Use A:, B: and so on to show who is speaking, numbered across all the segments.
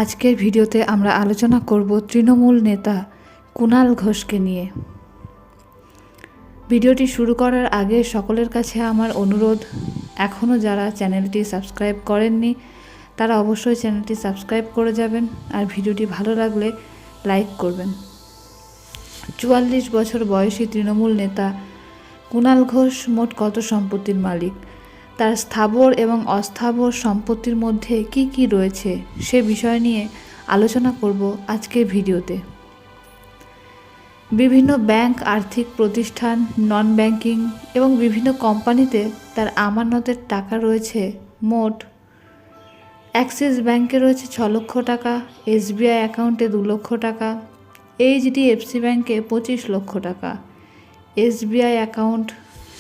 A: আজকের ভিডিওতে আমরা আলোচনা করব তৃণমূল নেতা কুণাল ঘোষকে নিয়ে। ভিডিওটি শুরু করার আগে সকলের কাছে আমার অনুরোধ, এখনও যারা চ্যানেলটি সাবস্ক্রাইব করেননি তারা অবশ্যই চ্যানেলটি সাবস্ক্রাইব করে যাবেন, আর ভিডিওটি ভালো লাগলে লাইক করবেন। 44 বছর বয়সী তৃণমূল নেতা কুণাল ঘোষ মোট কত সম্পত্তির মালিক, তার স্থাবর এবং অস্থাবর সম্পত্তির মধ্যে কি কি রয়েছে সে বিষয় নিয়ে আলোচনা করব আজকের ভিডিওতে। বিভিন্ন ব্যাংক, আর্থিক প্রতিষ্ঠান, নন ব্যাংকিং এবং বিভিন্ন কোম্পানিতে তার আমানতের টাকা রয়েছে মোট। অ্যাক্সিস ব্যাংকে রয়েছে 6 লক্ষ টাকা, SBI অ্যাকাউন্টে 2 লক্ষ টাকা, HDFC ব্যাংকে 25 লক্ষ টাকা, SBI অ্যাকাউন্ট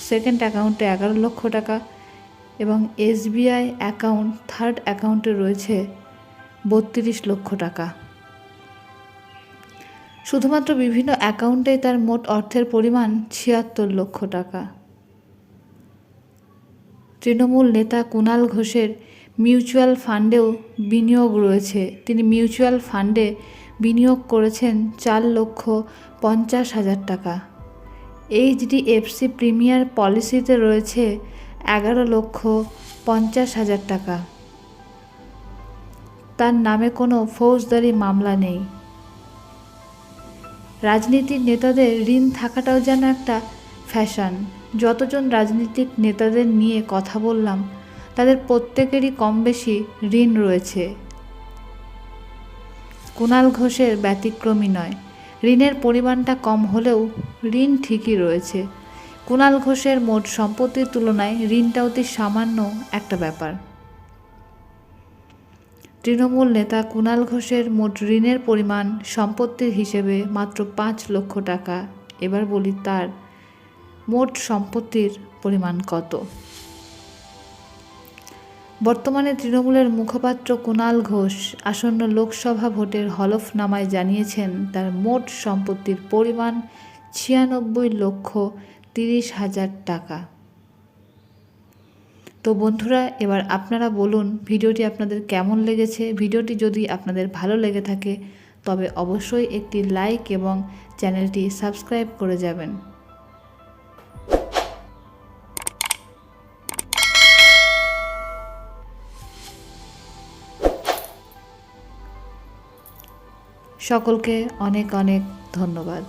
A: সেকেন্ড অ্যাকাউন্টে 11 লক্ষ টাকা এবং SBI অ্যাকাউন্ট থার্ড অ্যাকাউন্টে রয়েছে 32 লক্ষ টাকা। শুধুমাত্র বিভিন্ন অ্যাকাউন্টে তার মোট অর্থের পরিমাণ 76 লক্ষ টাকা। তৃণমূল নেতা কুণাল ঘোষের মিউচুয়াল ফান্ডেও বিনিয়োগ রয়েছে। তিনি মিউচুয়াল ফান্ডে বিনিয়োগ করেছেন 4,50,000 টাকা। HDFC প্রিমিয়ার পলিসিতে রয়েছে 11,50,000 টাকা। তার নামে কোনো ফৌজদারি মামলা নেই। রাজনীতির নেতাদের ঋণ থাকাটাও যেন একটা ফ্যাশন। যতজন রাজনীতিক নেতাদের নিয়ে কথা বললাম তাদের প্রত্যেকেরই কম বেশি ঋণ রয়েছে। কুণাল ঘোষের ব্যতিক্রমী নয়। ঋণের পরিমাণটা কম হলেও ঋণ ঠিকই রয়েছে। কুণাল ঘোষের মোট সম্পত্তির তুলনায় ঋণটা অতি সামান্য একটা ব্যাপার। তৃণমূল নেতা কুণাল ঘোষের মোট ঋণের পরিমাণ সম্পত্তির হিসেবে মাত্র 5 লক্ষ টাকা। এবার বলি তার মোট সম্পত্তির পরিমাণ কত। বর্তমানে তৃণমূলের মুখপাত্র কুণাল ঘোষ আসন্ন লোকসভা ভোটের হলফনামায় জানিয়েছেন তার মোট সম্পত্তির পরিমাণ 96,30,000 টাকা। তো বন্ধুরা, এবার আপনারা বলুন ভিডিওটি আপনাদের কেমন লেগেছে। ভিডিওটি যদি আপনাদের ভালো লেগে থাকে তবে অবশ্যই একটি লাইক এবং চ্যানেলটি সাবস্ক্রাইব করে যাবেন। সকলকে অনেক অনেক ধন্যবাদ।